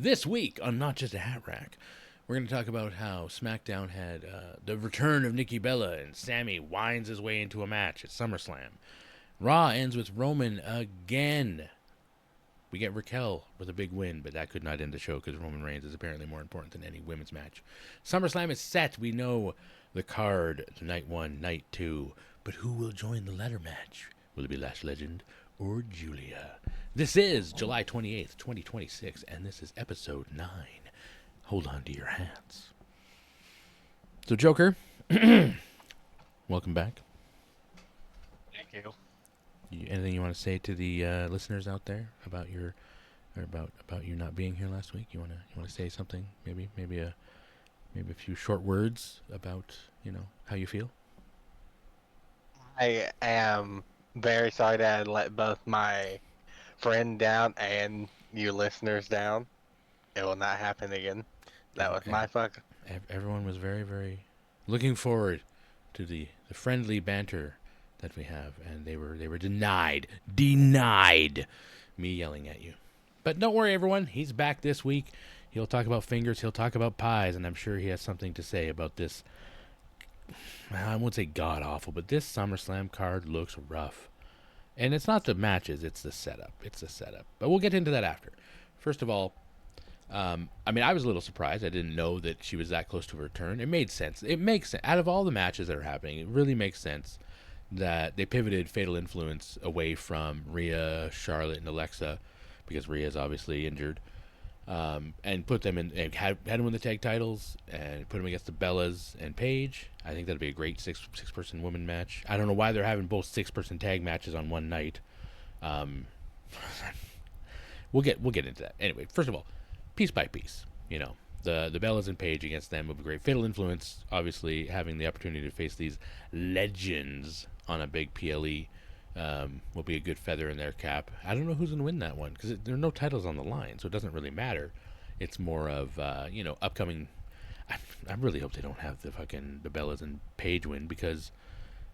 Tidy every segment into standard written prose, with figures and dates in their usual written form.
This week on Not Just a Hat Rack, we're going to talk about how SmackDown had the return of Nikki Bella and Sami winds his way into a match at SummerSlam. Raw ends with Roman again. We get Raquel with a big win, but that could not end the show because Roman Reigns is apparently more important than any women's match. SummerSlam is set. We know the card, night 1, night 2. But who will join the ladder match? Will it be Lash Legend or Julia? This is July 28th, 2026, and this is episode 9. Hold on to your hats. So, Joker, welcome back. Thank you. Anything you want to say to the listeners out there about your, or about you not being here last week? You want to say something? Maybe a few short words about how you feel. I am very sorry that I let both my friend down and you listeners down. It will not happen again. That was my fuck. Everyone was very, very looking forward to the friendly banter that we have, and they were denied me yelling at you. But don't worry, everyone. He's back this week. He'll talk about fingers. He'll talk about pies, and I'm sure he has something to say about this. I won't say god awful, but this SummerSlam card looks rough. And it's not the matches, it's the setup. But we'll get into that after. First of all, I was a little surprised. I didn't know that she was that close to a return. It made sense. It makes sense. Out of all the matches that are happening, it really makes sense that they pivoted Fatal Influence away from Rhea, Charlotte, and Alexa, because Rhea is obviously injured. And put them in, and had them win the tag titles, and put them against the Bellas and Paige. I think that'd be a great six-person woman match. I don't know why they're having both six-person tag matches on one night. We'll get into that. Anyway, first of all, piece by piece, the Bellas and Paige against them would be great. Fatal Influence, obviously, having the opportunity to face these legends on a big PLE will be a good feather in their cap. I don't know who's going to win that one because there are no titles on the line, so it doesn't really matter. It's more of, upcoming. I really hope they don't have the Bellas and Paige win because,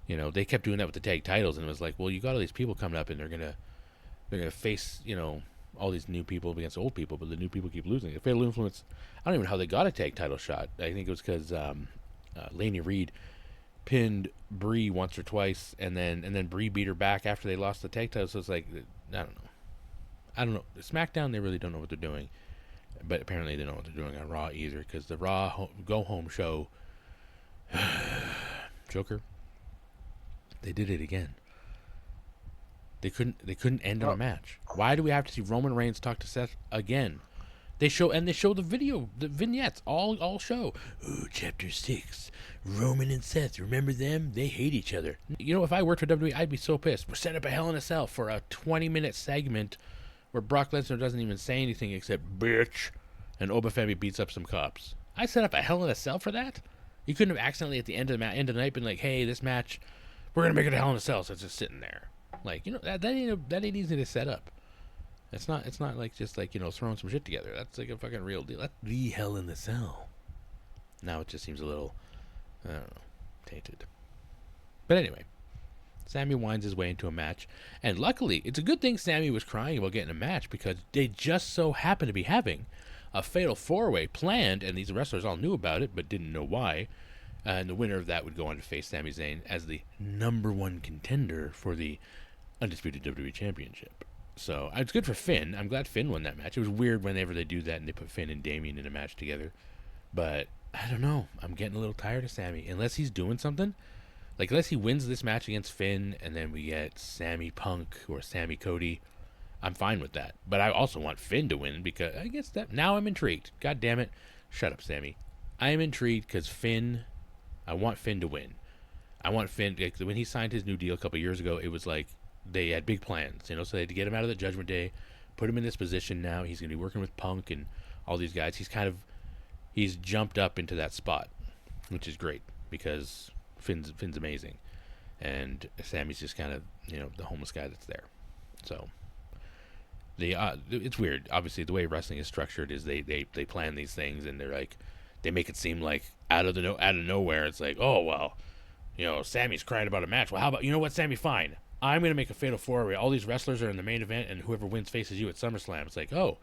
they kept doing that with the tag titles, and it was like, well, you got all these people coming up, and they're gonna face, all these new people against old people, but the new people keep losing. The Fatal Influence, I don't even know how they got a tag title shot. I think it was because Laney Reed pinned Brie once or twice, and then Brie beat her back after they lost the tag title. So it's like, I don't know. SmackDown, they really don't know what they're doing, but apparently they don't know what they're doing on Raw either, because the Raw go home show, Joker, they did it again. They couldn't end on a match. Why do we have to see Roman Reigns talk to Seth again? They show the video, the vignettes, all show. Ooh, Chapter 6, Roman and Seth, remember them? They hate each other. If I worked for WWE, I'd be so pissed. We're setting up a Hell in a Cell for a 20-minute segment where Brock Lesnar doesn't even say anything except, bitch, and Oba Femi beats up some cops. I set up a Hell in a Cell for that? You couldn't have accidentally at the end of the night been like, hey, this match, we're going to make it a Hell in a Cell, so it's just sitting there. Like, that ain't easy to set up. It's not like just like, throwing some shit together. That's like a fucking real deal. That's the Hell in the Cell. Now it just seems a little, I don't know, tainted. But anyway, Sami winds his way into a match. And luckily, it's a good thing Sami was crying about getting a match, because they just so happen to be having a fatal four-way planned, and these wrestlers all knew about it but didn't know why. And the winner of that would go on to face Sami Zayn as the number one contender for the Undisputed WWE Championship. So it's good for Finn. I'm glad Finn won that match. It was weird whenever they do that and they put Finn and Damian in a match together. But I don't know. I'm getting a little tired of Sami. Unless he's doing something. Like, unless he wins this match against Finn and then we get Sami Punk or Sami Cody, I'm fine with that. But I also want Finn to win, because I guess that now I'm intrigued. God damn it. Shut up, Sami. I am intrigued because I want Finn to win. I want Finn, like, when he signed his new deal a couple years ago, it was like they had big plans, so they had to get him out of the Judgment Day, put him in this position now. He's going to be working with Punk and all these guys. He's jumped up into that spot, which is great, because Finn's amazing. And Sami's just kind of, the homeless guy that's there. So, it's weird. Obviously, the way wrestling is structured is they plan these things, and they're like, they make it seem like out of nowhere, it's like, oh, well, Sami's crying about a match. Well, how about, what, Sami, fine. I'm going to make a fatal four-way. All these wrestlers are in the main event, and whoever wins faces you at SummerSlam. It's like, oh,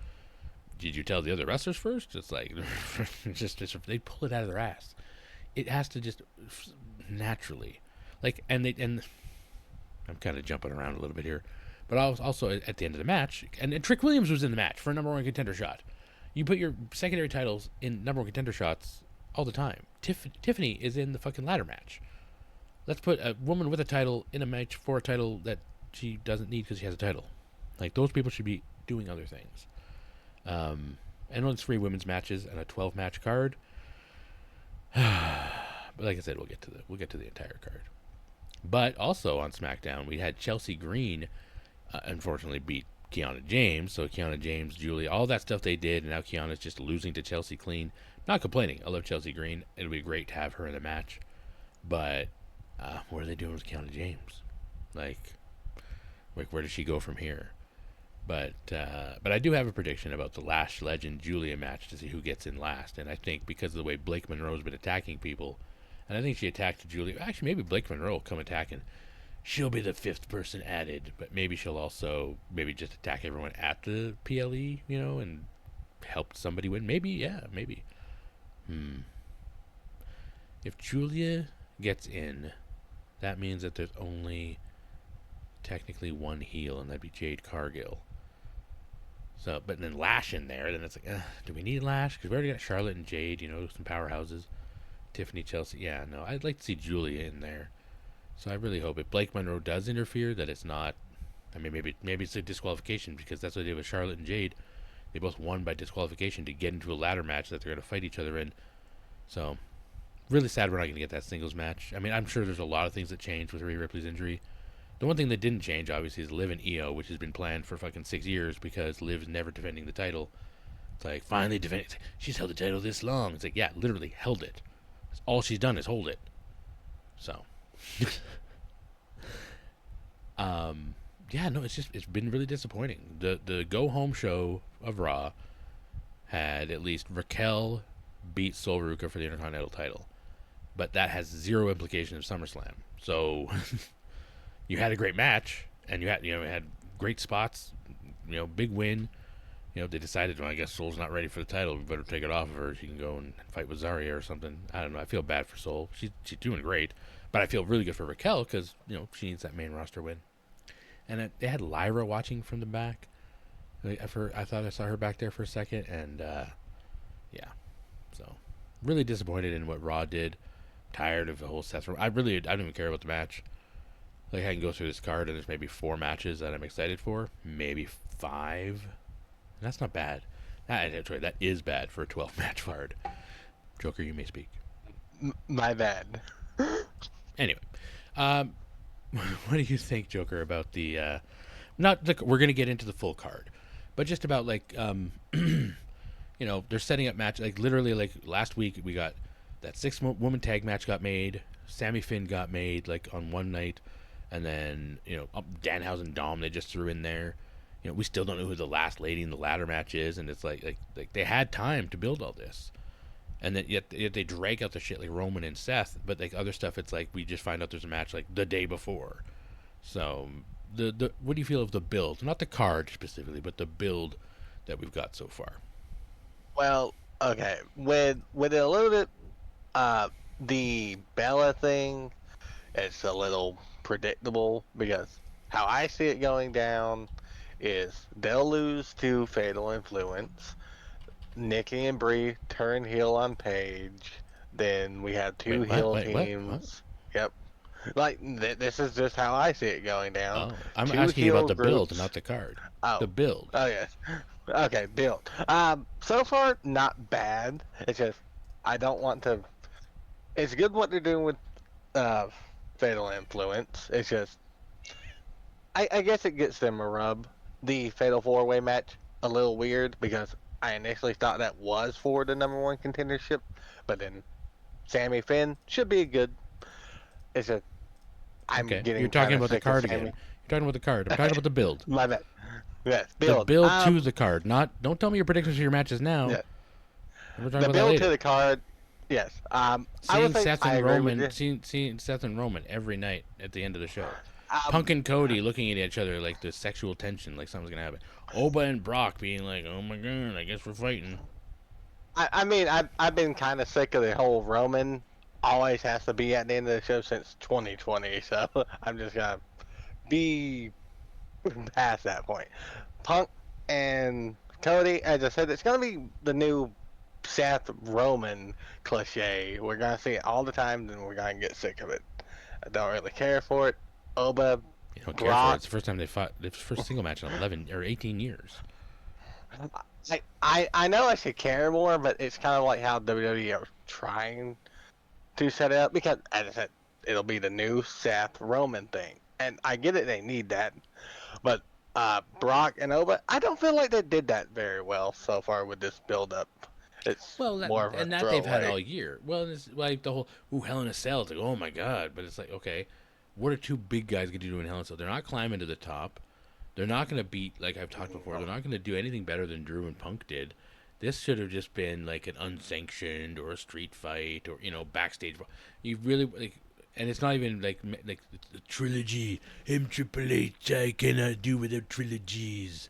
did you tell the other wrestlers first? It's like, just they pull it out of their ass. It has to just naturally, like, and I'm kind of jumping around a little bit here, but also at the end of the match, and Trick Williams was in the match for a number one contender shot. You put your secondary titles in number one contender shots all the time. Tiffany is in the fucking ladder match. Let's put a woman with a title in a match for a title that she doesn't need because she has a title. Like, those people should be doing other things. And only 3 women's matches and a 12-match card. But like I said, we'll get to the entire card. But also on SmackDown, we had Chelsea Green, unfortunately, beat Kiana James. So Kiana James, Julia, all that stuff they did, and now Kiana's just losing to Chelsea clean. Not complaining. I love Chelsea Green. It'll be great to have her in the match. But what are they doing with Kiana James? Like where does she go from here? But I do have a prediction about the Lash Legend Julia match to see who gets in last. And I think because of the way Blake Monroe's been attacking people, and I think she attacked Julia. Actually, maybe Blake Monroe will come attacking. She'll be the 5th person added, but maybe she'll also just attack everyone at the PLE, and help somebody win. Maybe, yeah, maybe. If Julia gets in, that means that there's only technically one heel, and that'd be Jade Cargill. So, but then Lash in there, then it's like, do we need Lash? Because we already got Charlotte and Jade, some powerhouses. Tiffany, Chelsea. Yeah, no, I'd like to see Julia in there. So I really hope if Blake Monroe does interfere, that it's not. I mean, maybe it's a disqualification, because that's what they did with Charlotte and Jade. They both won by disqualification to get into a ladder match that they're going to fight each other in. So, really sad we're not going to get that singles match. I mean, I'm sure there's a lot of things that changed with Rhea Ripley's injury. The one thing that didn't change, obviously, is Liv and Io, which has been planned for fucking 6 years, because Liv's never defending the title. It's like, finally defending. She's held the title this long. It's like, yeah, literally held it. All she's done is hold it. So, yeah, no, it's been really disappointing. The go home show of Raw had at least Raquel beat Sol Ruca for the Intercontinental title, but that has zero implication of SummerSlam. So you had a great match, and you had great spots, big win. They decided, well, I guess Sol's not ready for the title. We better take it off of her. She can go and fight with Zarya or something. I don't know. I feel bad for Sol. She's doing great. But I feel really good for Raquel because, she needs that main roster win. And they had Lyra watching from the back. I thought I saw her back there for a second. And, yeah. So, really disappointed in what Raw did. Tired of the whole Seth. I don't even care about the match. Like, I can go through this card and there's maybe 4 matches that I'm excited for. Maybe 5. That's not bad. That is bad for a 12-match card. Joker, you may speak. My bad. Anyway, what do you think, Joker, about the we're going to get into the full card, but just about they're setting up match, like literally, like last week we got that 6-woman tag match got made. Sami Finn got made like on one night, and then Danhausen Dom they just threw in there. We still don't know who the last lady in the ladder match is, and it's like they had time to build all this, and then yet they drag out the shit like Roman and Seth, but like other stuff, it's like we just find out there's a match like the day before. So the what do you feel of the build? Not the card specifically, but the build that we've got so far. Well, okay, with it a little bit, the Bella thing, it's a little predictable because how I see it going down is they'll lose to Fatal Influence. Nikki and Brie turn heel on Paige. Then we have 2 heel teams. What? Yep. Like, this is just how I see it going down. Oh, I'm asking you about the build, not the card. Oh. The build. Oh, yes. Okay, build. So far, not bad. It's just, I don't want to... It's good what they're doing with Fatal Influence. It's just... I guess it gets them a rub. The Fatal 4-Way match, a little weird, because I initially thought that was for the number 1 contendership, but then Sami Finn should be good. It's a... You're talking about the card again. You're talking about the card. I'm talking about the build. My bad. Yes, build. The build to the card. Don't tell me your predictions for your matches now. Yeah. The build to the card, yes. Seeing Seth and Roman every night at the end of the show. Punk and Cody looking at each other like the sexual tension, like something's gonna happen. Oba and Brock being like, "Oh my god, I guess we're fighting." I mean, I've been kind of sick of the whole Roman always has to be at the end of the show since 2020, so I'm just gonna be past that point. Punk and Cody, as I said, it's gonna be the new Seth Roman cliche. We're gonna see it all the time, and we're gonna get sick of it. I don't really care for it. Oba, You don't care for it. Brock. It's the first time they fought. The first single match in 11 or 18 years. I know I should care more, but it's kind of like how WWE are trying to set it up because, as I said, it'll be the new Seth Roman thing, and I get it, they need that, but Brock and Oba, I don't feel like they did that very well so far with this build up. It's Well, more of a that they've had throwaway. all year. Well, it's like the whole Hell in a Cell. It's like, oh my god, but it's like, okay, what are two big guys going to do in Hell in a Cell? They're not climbing to the top. They're not going to beat, like I've talked before. They're not going to do anything better than Drew and Punk did. This should have just been like an unsanctioned or a street fight or backstage. You really like, and it's not even like the trilogy. Him Triple H, I cannot do without trilogies.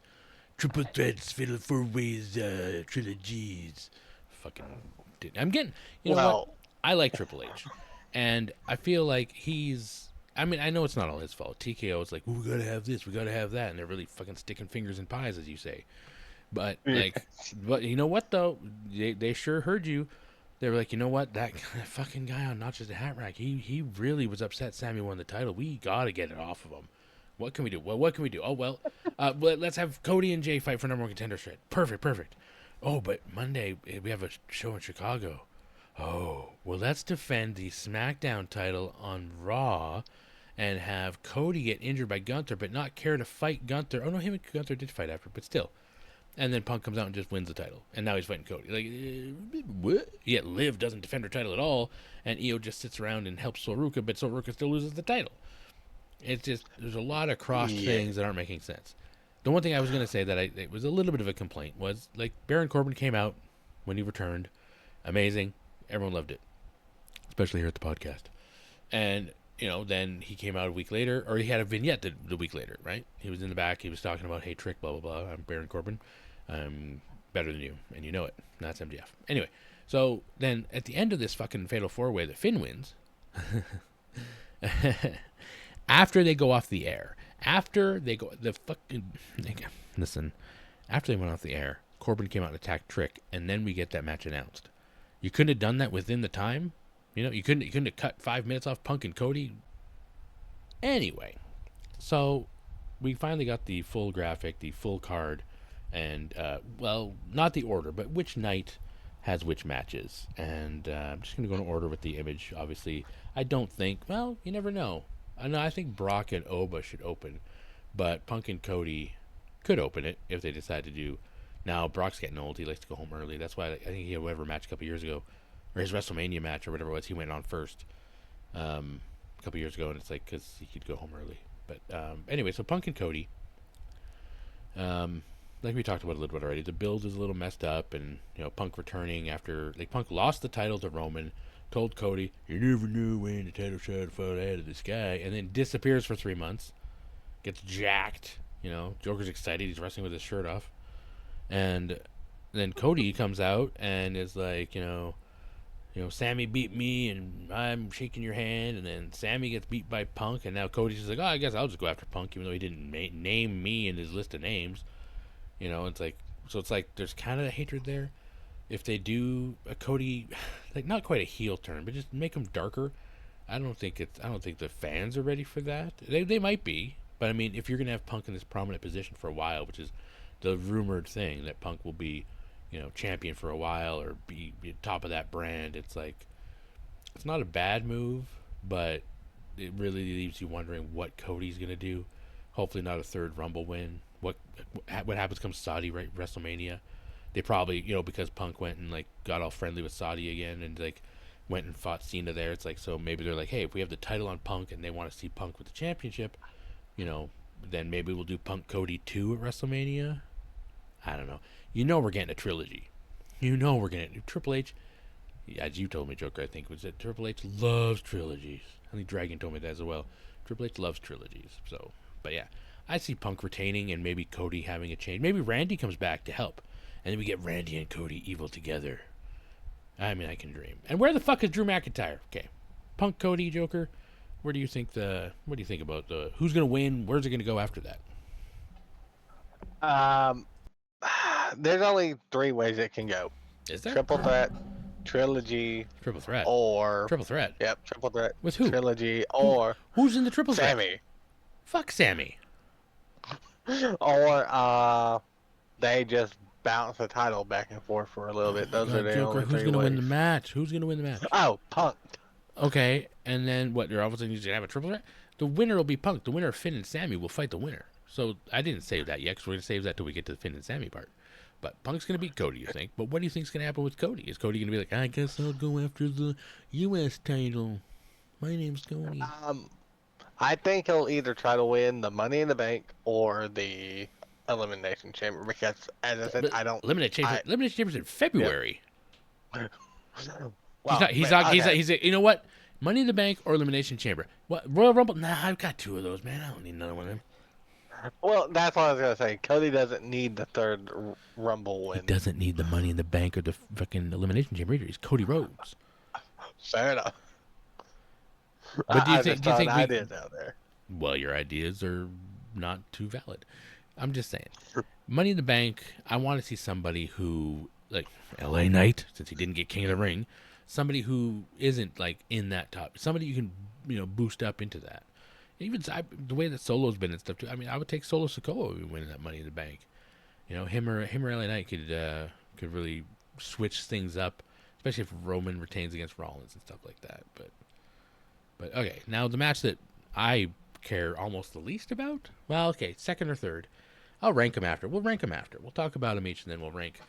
Triple threats, fatal four ways, trilogies. Fucking, dude. I'm getting. You know what? Well, I like Triple H, and I feel like he's. I mean, I know it's not all his fault. TKO is like, we gotta have this, we gotta have that, and they're really fucking sticking fingers in pies, as you say. But like, but you know what though? They sure heard you. They were like, you know what? That fucking guy on Not Just a Hat Rack, he really was upset Sami won the title. We gotta get it off of him. What can we do? Well, what can we do? Oh well, let's have Cody and Jay fight for number one contender shit. Perfect. Oh, but Monday we have a show in Chicago. Oh, well, let's defend the SmackDown title on Raw and have Cody get injured by Gunther, but not care to fight Gunther. Oh, no, him and Gunther did fight after, but still. And then Punk comes out and just wins the title. And now he's fighting Cody. Like, what? Yet Liv doesn't defend her title at all, and Io just sits around and helps Soruka, but Soruka still loses the title. It's just, there's a lot of crossed things that aren't making sense. The one thing I was going to say that it was a little bit of a complaint was, like, Baron Corbin came out when he returned. Amazing. Everyone loved it, especially here at the podcast. And, then he came out a week later, or he had a vignette the week later, right? He was in the back. He was talking about, hey, Trick, blah, blah, blah. I'm Baron Corbin. I'm better than you, and you know it. And that's MJF. Anyway, so then at the end of this fucking Fatal 4-Way that Finn wins, after they go off the air, after they went off the air, Corbin came out and attacked Trick, and then we get that match announced. You couldn't have done that within the time. You couldn't have cut 5 minutes off Punk and Cody. Anyway, so we finally got the full graphic, the full card, and not the order, but which night has which matches. And I'm just gonna go in order with the image. Obviously, I don't think. Well, you never know. I think Brock and Oba should open, but Punk and Cody could open it if they decide to do. Now, Brock's getting old. He likes to go home early. That's why I think he had whatever match a couple years ago, or his WrestleMania match or whatever it was, he went on first a couple years ago, and it's like because he could go home early. But anyway, so Punk and Cody, like we talked about a little bit already, the build is a little messed up, and Punk returning after Punk lost the title to Roman, told Cody, "You never knew when the title shot would fall out of the sky," and then disappears for 3 months, gets jacked. Joker's excited. He's wrestling with his shirt off. And then Cody comes out and is like, Sami beat me and I'm shaking your hand. And then Sami gets beat by Punk. And now Cody's just like, oh, I guess I'll just go after Punk, even though he didn't name me in his list of names. It's like there's kind of a hatred there. If they do a Cody, like not quite a heel turn, but just make him darker. I don't think the fans are ready for that. They might be. But I mean, if you're going to have Punk in this prominent position for a while, which is the rumored thing that Punk will be, champion for a while or be top of that brand. It's like, it's not a bad move, but it really leaves you wondering what Cody's gonna do. Hopefully, not a third Rumble win. What happens come Saudi WrestleMania? They probably because Punk went and got all friendly with Saudi again and went and fought Cena there. It's like, so maybe they're like, hey, if we have the title on Punk and they want to see Punk with the championship, then maybe we'll do Punk Cody 2 at WrestleMania. I don't know. We're getting a trilogy. We're getting Triple H. As you told me, Joker, I think was that Triple H loves trilogies. I think Dragon told me that as well. Triple H loves trilogies. So, but yeah, I see Punk retaining and maybe Cody having a change. Maybe Randy comes back to help, and then we get Randy and Cody evil together. I mean, I can dream. And where the fuck is Drew McIntyre? Okay, Punk, Cody, Joker. What do you think about the who's gonna win? Where's it gonna go after that? There's only 3 ways it can go. Is there Triple threat, trilogy, triple threat? or Triple threat. Yep, triple threat. With who? Trilogy, or who's in the triple threat? Sami. Fuck Sami. Or they just bounce the title back and forth for a little bit. Those are the Joker, only who's 3 gonna ways. win the match? Who's gonna win the match? Oh, Punk. Okay, and then what? They're obviously going to have a triple threat. The winner will be Punk. The winner of Finn and Sami will fight the winner. So I didn't save that yet because we're going to save that till we get to the Finn and Sami part. But Punk's going to beat Cody, you think? But what do you think's going to happen with Cody? Is Cody going to be like, I guess I'll go after the U.S. title. My name's Cody. I think he'll either try to win the Money in the Bank or the Elimination Chamber because, as I said, I don't. Elimination Chamber's in February. Well, He's not. You know what? Money in the Bank or Elimination Chamber. What? Royal Rumble? Nah, I've got 2 of those, man. I don't need another one of them. Well, that's what I was gonna say. Cody doesn't need the 3rd Rumble win. He doesn't need the Money in the Bank or the fucking Elimination Chamber either. He's Cody Rhodes. Fair enough. But do you think ideas out there? Well, your ideas are not too valid. I'm just saying. Money in the Bank, I want to see somebody who, like LA Knight, since he didn't get King of the Ring, somebody who isn't like in that top, somebody you can boost up into that. Even the way that Solo's been and stuff too. I mean, I would take Solo Sikoa if we win that Money in the Bank. Him or LA Knight could really switch things up, especially if Roman retains against Rollins and stuff like that. But okay, now the match that I care almost the least about. Well, okay, 2nd or 3rd. I'll rank them after. We'll rank them after. We'll talk about them each, and then we'll rank.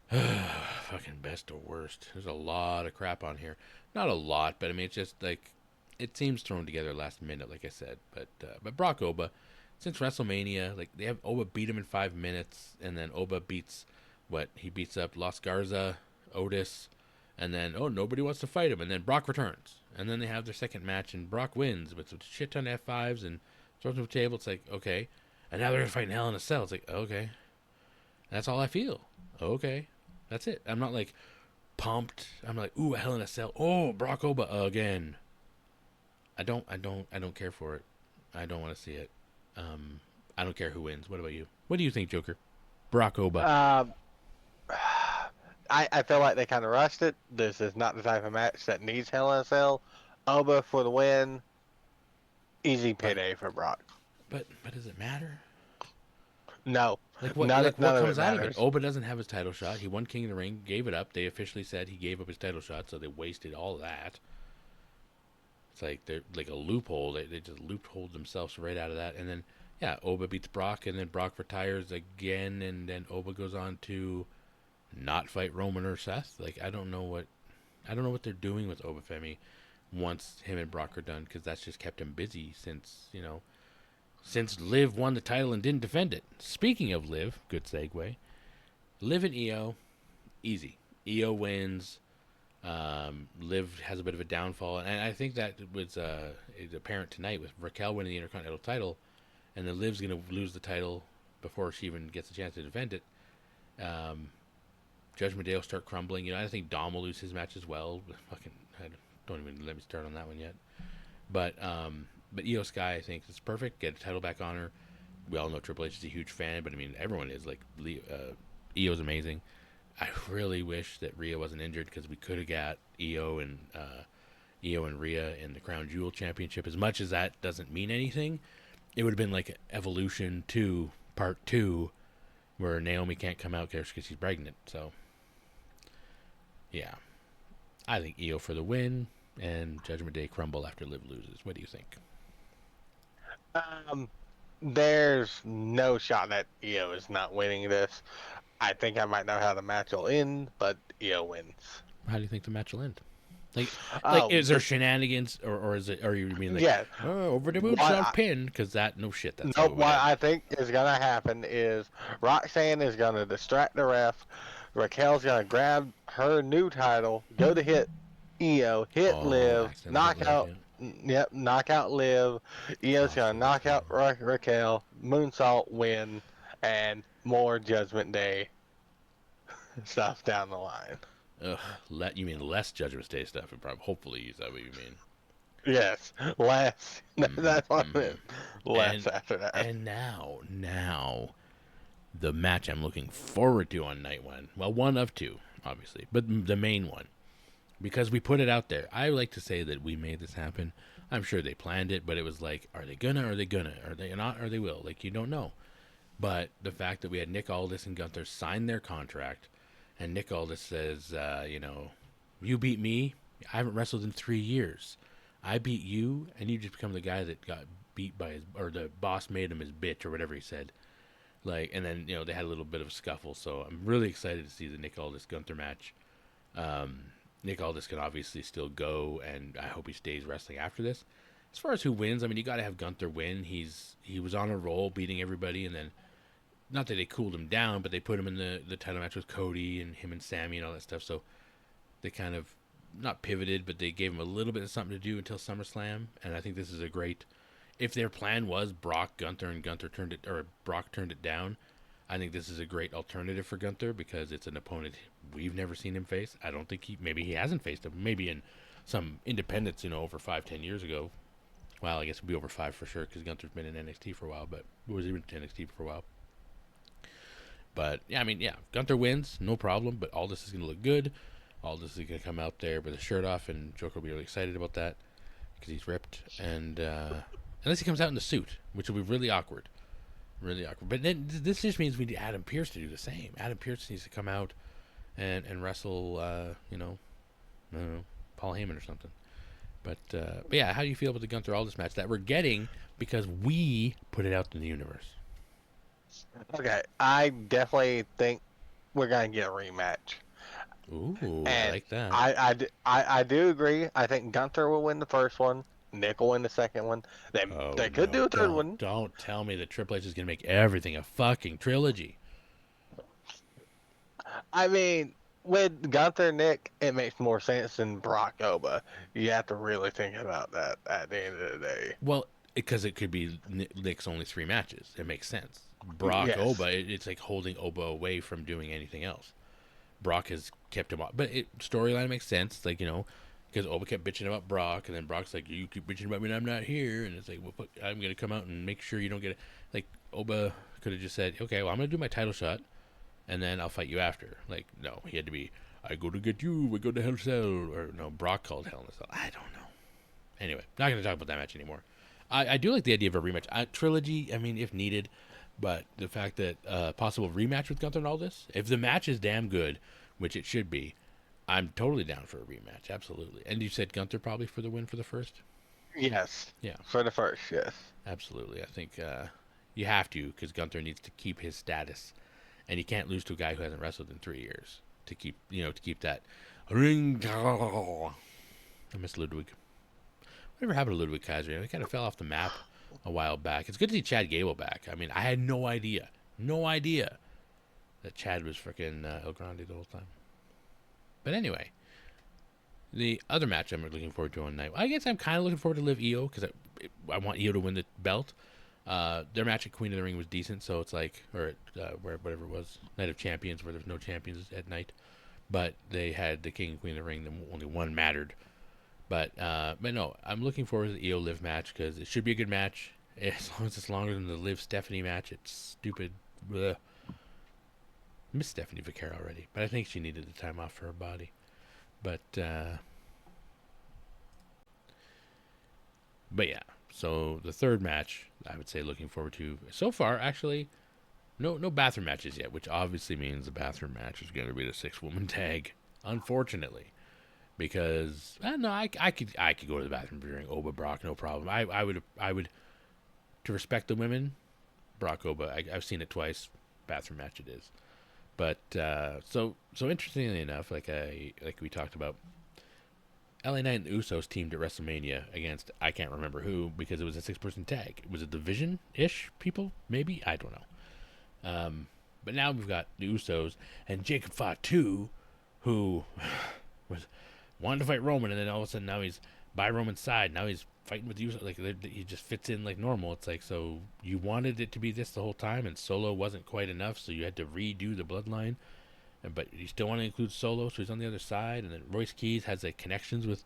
Fucking best or worst. There's a lot of crap on here. Not a lot, but I mean, it's just like it seems thrown together last minute, like I said. But Brock Oba, since WrestleMania, like they have Oba beat him in 5 minutes, and then Oba beats he beats up Las Garza, Otis, and then nobody wants to fight him, and then Brock returns, and then they have their 2nd match, and Brock wins with a shit ton of F5s and throws him to the table. It's like okay, and now they're gonna fight in Hell in a Cell. It's like okay, that's all I feel. Okay. That's it. I'm not like pumped. I'm like, ooh, a Hell in a Cell. Oh, Brock Oba again. I don't care for it. I don't want to see it. I don't care who wins. What about you? What do you think, Joker? Brock Oba. I feel like they kind of rushed it. This is not the type of match that needs Hell in a Cell. Oba for the win. Easy payday for Brock. But does it matter? No. What comes out of it? Oba doesn't have his title shot. He won King of the Ring, gave it up. They officially said he gave up his title shot, so they wasted all of that. It's like they're like a loophole. They just loopholed themselves right out of that. And then, yeah, Oba beats Brock, and then Brock retires again, and then Oba goes on to not fight Roman or Seth. Like I don't know what they're doing with Oba Femi once him and Brock are done, because that's just kept him busy since Liv won the title and didn't defend it. Speaking of Liv, good segue. Liv and Io, easy. Io wins. Liv has a bit of a downfall, and I think that was is apparent tonight with Raquel winning the Intercontinental title, and then Liv's going to lose the title before she even gets a chance to defend it. Judgment Day will start crumbling. I think Dom will lose his match as well. Don't even let me start on that one yet. But Io Sky, I think, is perfect. Get a title back on her. We all know Triple H is a huge fan, but I mean, everyone is. Like, Io's amazing. I really wish that Rhea wasn't injured, because we could have got Io and Rhea in the Crown Jewel Championship. As much as that doesn't mean anything, it would have been like Evolution 2, Part 2, where Naomi can't come out because she's pregnant. So, yeah. I think Io for the win, and Judgment Day crumble after Liv loses. What do you think? There's no shot that Io is not winning this. I think I might know how the match will end, but Io wins. How do you think the match will end? Like is there shenanigans, or is it? Or you mean like over the moonsault pin? Because no shit. That's what I think is gonna happen is Roxanne is gonna distract the ref. Raquel's gonna grab her new title, go to hit Io, hit Liv, knock out Yep, knock out Liv. Io's Gosh, gonna knock out Raquel, moonsault win, and more Judgment Day stuff down the line. ugh, you mean less Judgment Day stuff? And probably, hopefully, is that what you mean? Yes, less. Mm-hmm, That's what I mm-hmm. meant. Less And after that. and now the match I'm looking forward to on night one. Well, one of two, obviously, but the main one because we put it out there. I like to say that we made this happen. I'm sure they planned it, but it was like, are they gonna? Are they gonna? Are they not? Or they will? Like you don't know. But the fact that we had Nick Aldis and Gunther sign their contract, and Nick Aldis says, you beat me. I haven't wrestled in 3 years. I beat you, and you just become the guy that got beat by his, or the boss made him his bitch, or whatever he said. Like, and then they had a little bit of a scuffle. So I'm really excited to see the Nick Aldis Gunther match. Nick Aldis can obviously still go, and I hope he stays wrestling after this. As far as who wins, I mean, you got to have Gunther win. He was on a roll, beating everybody, and then not that they cooled him down, but they put him in the title match with Cody and him and Sami and all that stuff. So they kind of not pivoted, but they gave him a little bit of something to do until SummerSlam. And I think this is a great. If their plan was Brock Gunther and Gunther turned it, or Brock turned it down, I think this is a great alternative for Gunther because it's an opponent we've never seen him face. I don't think maybe he hasn't faced him. Maybe in some independents, over 5-10 years ago. Well, I guess it'd be over 5 for sure because Gunther's been in NXT for a while, but was even in NXT for a while. But yeah, I mean, yeah, Gunther wins, no problem. But Aldis is going to look good. Aldis is going to come out there with a shirt off, and Joker will be really excited about that because he's ripped. And unless he comes out in the suit, which will be really awkward, really awkward. But then this just means we need Adam Pearce to do the same. Adam Pearce needs to come out and wrestle, I don't know, Paul Heyman or something. But yeah, how do you feel about the Gunther Aldis match that we're getting because we put it out in the universe? Okay, I definitely think we're gonna get a rematch. Ooh, I And like that. I do agree. I think Gunther will win the first one. Nick will win the second one. Oh They could no! do a third one. Don't tell me that Triple H is gonna make everything a fucking trilogy. I mean, with Gunther and Nick, it makes more sense than Brock Oba. You have to really think about that at the end of the day. Well, because it could be Nick's only 3 matches. It makes sense. Brock Yes. Oba, it's like holding Oba away from doing anything else. Brock has kept him off, but storyline makes sense. Like because Oba kept bitching about Brock, and then Brock's like, "You keep bitching about me, and I'm not here." And it's like, "Well, fuck, I'm gonna come out and make sure you don't get it." Like Oba could have just said, "Okay, well, I'm gonna do my title shot, and then I'll fight you after." Like, no, he had to be, "I go to get you. We go to Hell in a Cell," or no, Brock called Hell in a Cell. I don't know. Anyway, not gonna talk about that match anymore. I do like the idea of a rematch. Trilogy, I mean, if needed, but the fact that possible rematch with Gunther and Aldis, if the match is damn good, which it should be, I'm totally down for a rematch. Absolutely. And you said Gunther probably for the win for the first? Yes. Yeah, For the first, yes. absolutely. I think you have to because Gunther needs to keep his status, and he can't lose to a guy who hasn't wrestled in 3 years to keep that ring. I miss Ludwig. Whatever happened to Ludwig Kaiser? He kind of fell off the map a while back. It's good to see Chad Gable back. I mean, I had no idea that Chad was freaking El Grande the whole time. But anyway, the other match I'm looking forward to on night. I guess I'm kind of looking forward to Liv Io because I want Io to win the belt. Their match at Queen of the Ring was decent, so it's like, or at whatever it was, Night of Champions, where there's no champions at night. But they had the King and Queen of the Ring. Only one mattered. But no, I'm looking forward to the Io Liv match because it should be a good match. As long as it's longer than the Liv Stephanie match, it's stupid. Blech. I miss Stephanie Vaquero already, but I think she needed the time off for her body. But yeah, so the third match I would say looking forward to so far. Actually, no bathroom matches yet, which obviously means the bathroom match is going to be the 6-woman tag. Unfortunately. Because I don't know, I could go to the bathroom during Oba Brock, no problem. I would to respect the women, Brock Oba. I've seen it twice. Bathroom match it is. But so interestingly enough, like we talked about, LA Knight and the Usos teamed at WrestleMania against I can't remember who because it was a 6-person tag. Was it Division ish people? Maybe I don't know. But now we've got the Usos and Jacob Fatu, who was wanted to fight Roman, and then all of a sudden now he's by Roman's side. Now he's fighting with Usos. Like he just fits in like normal. It's like, so you wanted it to be this the whole time, and Solo wasn't quite enough, so you had to redo the bloodline. But you still want to include Solo, so he's on the other side. And then Royce Keys has like connections with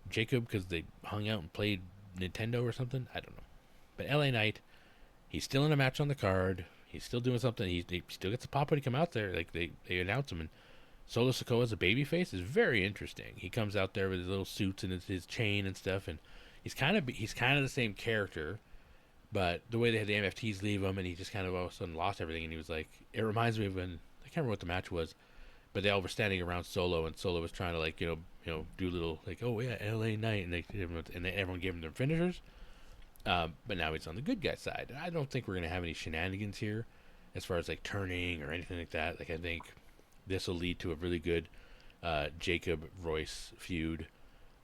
Jacob because they hung out and played Nintendo or something. I don't know. But LA Knight, he's still in a match on the card. He's still doing something. He still gets a pop when he come out there. Like they announce him, and Solo Sikoa as a babyface is very interesting. He comes out there with his little suits and his chain and stuff, and he's kind of the same character, but the way they had the MFTs leave him, and he just kind of all of a sudden lost everything, and he was like, it reminds me of when, I can't remember what the match was, but they all were standing around Solo, and Solo was trying to like do little like, oh yeah, LA Knight, and everyone gave him their finishers. But now he's on the good guy side. I don't think we're gonna have any shenanigans here, as far as like turning or anything like that. Like I think this will lead to a really good Jacob Royce feud.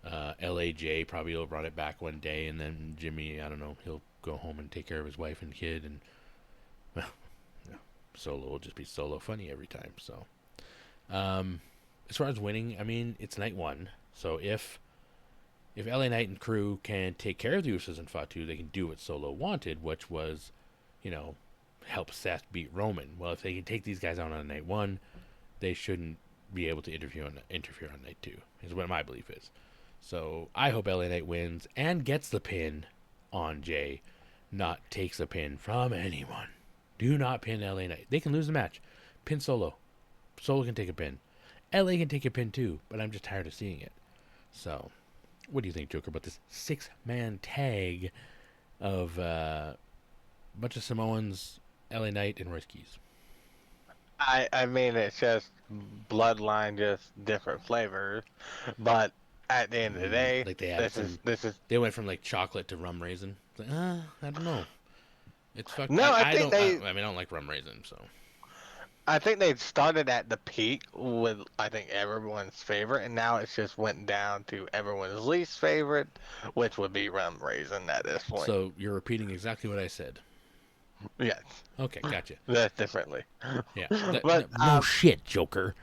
LAJ probably will run it back one day, and then Jimmy, I don't know, he'll go home and take care of his wife and kid, and well, Solo will just be Solo funny every time. So, as far as winning, I mean, it's night one. So if LA Knight and crew can take care of the Usos and Fatu, they can do what Solo wanted, which was, help Seth beat Roman. Well, if they can take these guys out on night one, they shouldn't be able to interfere on night two, is what my belief is. So I hope LA Knight wins and gets the pin on Jay, not takes a pin from anyone. Do not pin LA Knight. They can lose the match. Pin Solo. Solo can take a pin. LA can take a pin too, but I'm just tired of seeing it. So, what do you think, Joker, about this 6-man tag of a bunch of Samoans, LA Knight, and Royce Keys? I mean, it's just bloodline, just different flavors. But at the end of the day, like they went from like chocolate to rum raisin. It's like, I don't know. It's fucked. No, I don't like rum raisin, so. I think they started at the peak with, I think, everyone's favorite, and now it's just went down to everyone's least favorite, which would be rum raisin at this point. So you're repeating exactly what I said. Yes. Okay, gotcha. That's differently. Yeah. No shit, Joker.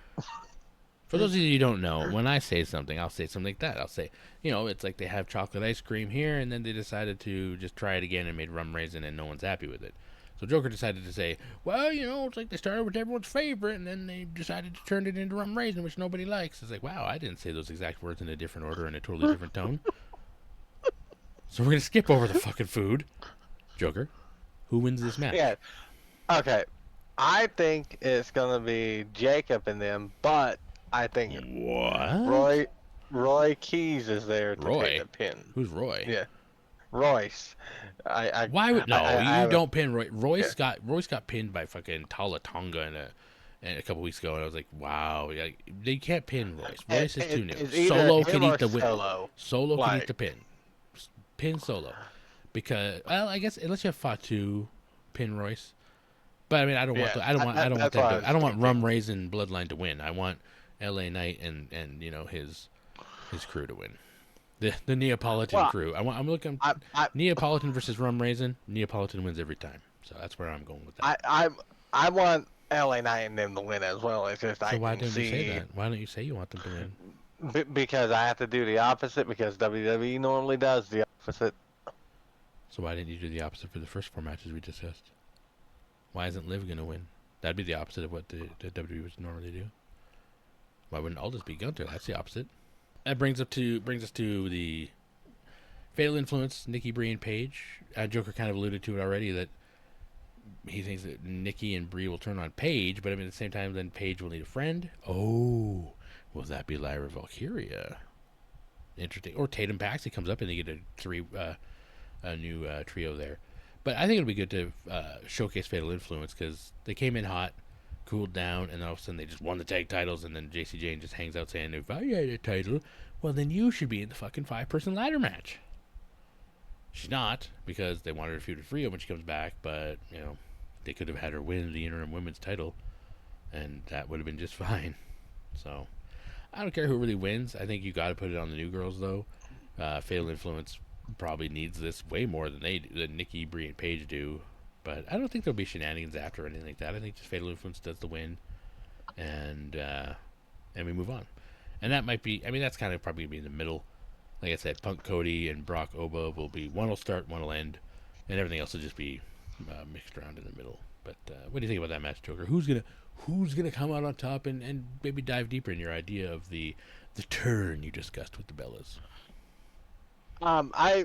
For those of you who don't know, when I say something, I'll say something like that. I'll say, it's like they have chocolate ice cream here, and then they decided to just try it again and made rum raisin, and no one's happy with it. So Joker decided to say, well, it's like they started with everyone's favorite, and then they decided to turn it into rum raisin, which nobody likes. It's like, wow, I didn't say those exact words in a different order and a totally different tone. So we're going to skip over the fucking food. Joker, who wins this match? Yeah. Okay. I think it's going to be Jacob and them, but I think what? Roy Keys is there to take the pin. Who's Roy? Yeah. Royce. Why would you don't pin Roy? Royce got pinned by fucking Tala Tonga a couple weeks ago, and I was like, wow, they can't pin Royce. Royce is too new. Solo can eat the win. Solo can eat the pin. Pin Solo, because I guess unless you have Fatu, pin Royce. But I mean, I don't want Rum Raisin Bloodline to win. I want LA Knight and his crew to win. The Neapolitan crew. I'm looking Neapolitan versus Rum Raisin. Neapolitan wins every time. So that's where I'm going with that. I want LA Knight and them to win as well. It's just so why didn't you say that? Why don't you say you want them to win? Because I have to do the opposite, because WWE normally does the opposite. So why didn't you do the opposite for the first 4 matches we discussed? Why isn't Liv going to win? That'd be the opposite of what the WWE would normally do. Why wouldn't ALDIS be Gunther? That's the opposite. That brings us to the Fatal Influence, Nikki, Brie, and Paige. Joker kind of alluded to it already, that he thinks that Nikki and Brie will turn on Paige, but I mean at the same time, then Paige will need a friend. Oh, will that be Lyra Valkyria? Interesting. Or Tatum Paxley comes up and they get a new trio there. But I think it'll be good to showcase Fatal Influence, because they came in hot, cooled down, and all of a sudden they just won the tag titles, and then JC Jane just hangs out saying, if I had a title, well then you should be in the fucking 5-person ladder match. She's not, because they wanted her to feud with Rhea when she comes back, but they could have had her win the interim women's title, and that would have been just fine. So I don't care who really wins. I think you got to put it on the new girls, though. Fatal Influence probably needs this way more than Nikki, Brie, and Paige do. But I don't think there'll be shenanigans after or anything like that. I think just Fatal Influence does the win, and we move on. And that might be, that's kind of probably going to be in the middle. Like I said, Punk, Cody, and Brock Oba will be, one will start, one will end, and everything else will just be mixed around in the middle. But what do you think about that match, Joker? Who's gonna come out on top and maybe dive deeper in your idea of the turn you discussed with the Bellas? I,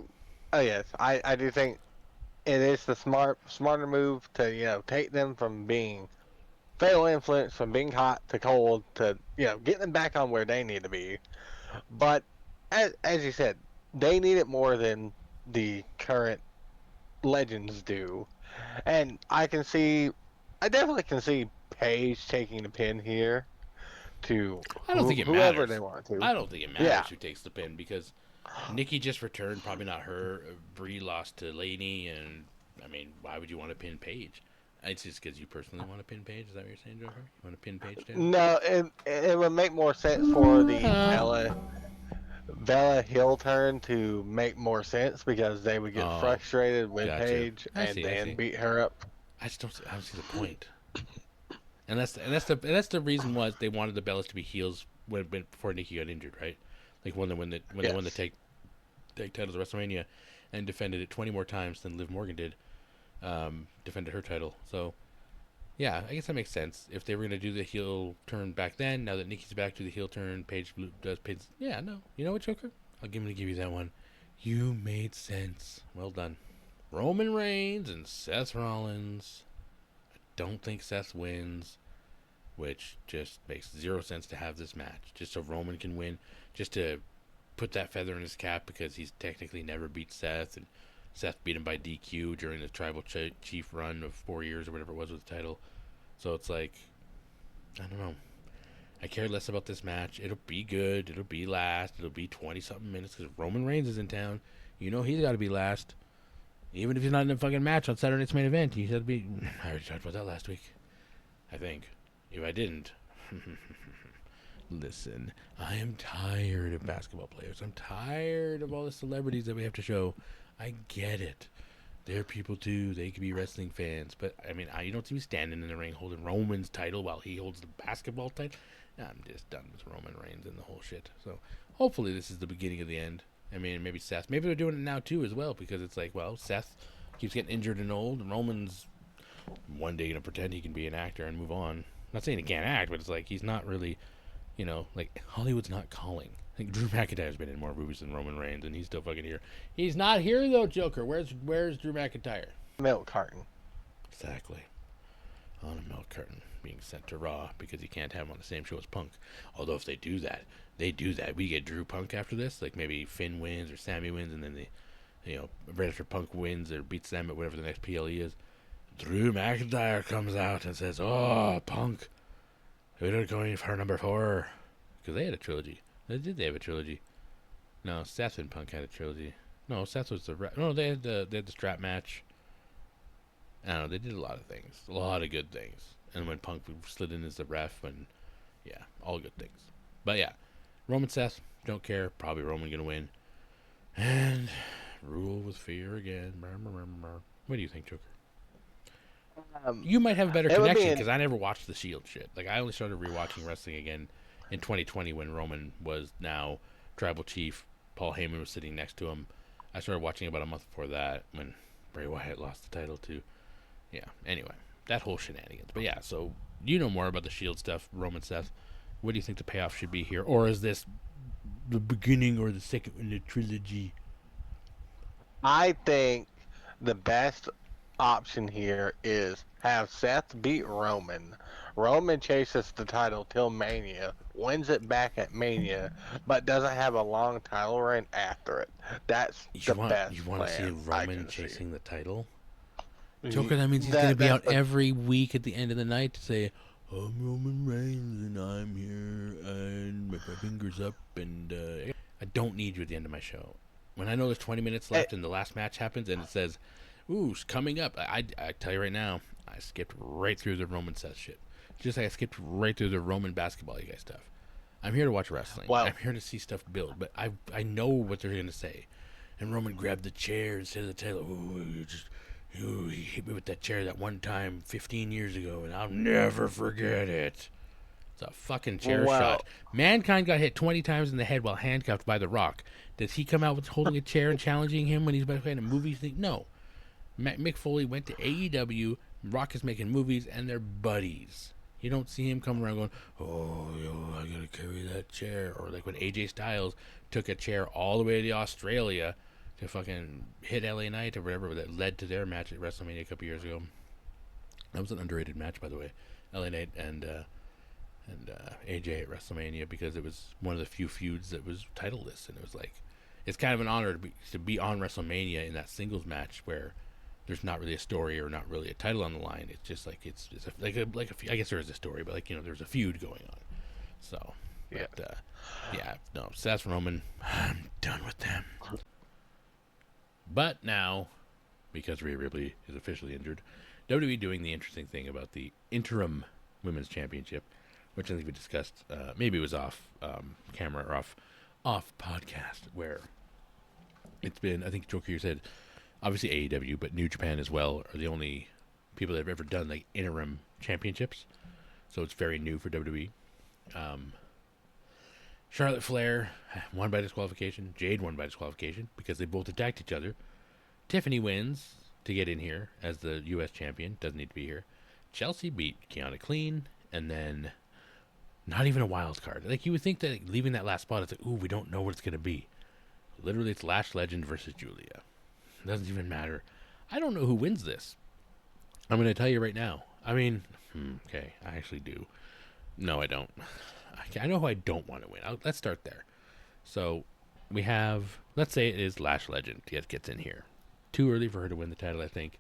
oh yes, I do think it is the smarter move to take them from being fatal influence, from being hot to cold, to get them back on where they need to be. But as you said, they need it more than the current legends do, and I definitely can see Paige taking the pin here to I don't think it whoever matters. they want to. I don't think it Yeah. matters who takes the pin because Nikki just returned, probably not her. Brie lost to Laney, and I mean, why would you want to pin Paige? It's just because you personally want to pin Paige. Is that what you're saying, Joker? You want to pin Paige down? No, it would make more sense for the Bella heel turn to make more sense because they would get Oh, frustrated with gotcha. Paige I and see. I then see. beat her up. I don't see the point. And that's the reason was they wanted the Bellas to be heels before Nikki got injured, right? Like when they won the Yes. tag titles at WrestleMania, and defended it 20 more times than Liv Morgan did. Defended her title. So yeah, I guess that makes sense. If they were gonna do the heel turn back then, now that Nikki's back to the heel turn, Paige does Paige. Yeah, no, you know what, Joker? I'm gonna give you that one. You made sense. Well done. Roman Reigns and Seth Rollins. Don't think Seth wins, which just makes zero sense to have this match. Just so Roman can win, just to put that feather in his cap because he's technically never beat Seth, and Seth beat him by DQ during the Tribal Chief run of 4 years or whatever it was with the title. So it's like, I don't know. I care less about this match. It'll be good. It'll be last. It'll be 20 something minutes because Roman Reigns is in town. You know he's got to be last. Even if he's not in a fucking match on Saturday night's main event, he's got to be. I already talked about that last week. I think. If I didn't. Listen, I am tired of basketball players. I'm tired of all the celebrities that we have to show. I get it. They're people too. They could be wrestling fans. But, I mean, you don't see me standing in the ring holding Roman's title while he holds the basketball title. I'm just done with Roman Reigns and the whole shit. So, hopefully this is the beginning of the end. I mean, maybe Seth. Maybe they're doing it now too as well because it's like, well, Seth keeps getting injured and old, and Roman's one day going to pretend he can be an actor and move on. I'm not saying he can't act, but it's like he's not really, like Hollywood's not calling. I think Drew McIntyre's been in more movies than Roman Reigns, and he's still fucking here. He's not here though, Joker. Where's Drew McIntyre? Milk carton. Exactly. On a milk carton being sent to Raw because he can't have him on the same show as Punk. Although if they do that, we get Drew Punk after this. Like maybe Finn wins or Sami wins, and then right after Punk wins or beats them at whatever the next PLE is, Drew McIntyre comes out and says, "Oh, Punk, we're going for number 4." Because they had a trilogy. They have a trilogy? No, Seth and Punk had a trilogy. No, Seth was no. They had the strap match. I don't know. They did a lot of things, a lot of good things. And when Punk slid in as the ref, and yeah, all good things. But yeah, Roman Seth, don't care. Probably Roman gonna win, and rule with fear again. What do you think, Joker? You might have a better It would be connection because I never watched the Shield shit. Like I only started rewatching wrestling again in 2020 when Roman was now Tribal Chief. Paul Heyman was sitting next to him. I started watching about a month before that when Bray Wyatt lost the title to. Yeah. Anyway, that whole shenanigans. But yeah, so you know more about the Shield stuff, Roman Seth. What do you think the payoff should be here, or is this the beginning or the second in the trilogy? I think the best option here is have Seth beat Roman. Roman chases the title till Mania, wins it back at Mania, but doesn't have a long title reign after it. That's You the want you best want to see plan I Roman can see. chasing the title? Joker, that means he's going to be That's out every week at the end of the night to say, "I'm Roman Reigns and I'm here and my fingers up and I don't need you at the end of my show." When I know there's 20 minutes left and the last match happens and it says, "Ooh, coming up," I tell you right now, I skipped right through the Roman Seth shit. Just like I skipped right through the Roman basketball you guys stuff. I'm here to watch wrestling. well, I'm here to see stuff build, but I know what they're going to say. And Roman grabbed the chair instead of the title. Ooh, he hit me with that chair that one time 15 years ago, and I'll never forget it. It's a fucking chair Well, shot. Mankind got hit 20 times in the head while handcuffed by The Rock. Does he come out with holding a chair and challenging him when he's about to play in a movie thing? No. Mick Foley went to AEW. Rock is making movies, and they're buddies. You don't see him come around going, "Oh, yo, I gotta carry that chair," or like when AJ Styles took a chair all the way to Australia to fucking hit LA Knight or whatever that led to their match at WrestleMania a couple years ago. That was an underrated match, by the way. LA Knight and AJ at WrestleMania, because it was one of the few feuds that was titleless, and it was like, it's kind of an honor to be on WrestleMania in that singles match where there's not really a story or not really a title on the line. It's just like I guess there is a story, but like, you know, there's a feud going on. So, yeah. but, no, Seth Roman, I'm done with them. But now, because Rhea Ripley is officially injured, WWE doing the interesting thing about the Interim Women's Championship, which I think we discussed. Maybe it was off camera or off podcast, where it's been. I think Joker, you said obviously AEW, but New Japan as well are the only people that have ever done like interim championships. So it's very new for WWE. Charlotte Flair won by disqualification. Jade won by disqualification because they both attacked each other. Tiffany wins to get in here as the U.S. champion. Doesn't need to be here. Chelsea beat Kiana clean, and then not even a wild card. Like, you would think that like, leaving that last spot, it's like, ooh, we don't know what it's going to be. Literally, it's Lash Legend versus Julia. It doesn't even matter. I don't know who wins this. I'm going to tell you right now. I mean, okay, I actually do. No, I don't. I know who I don't want to win. Let's start there. So, we have, let's say it is Lash Legend gets in here. Too early for her to win the title, I think.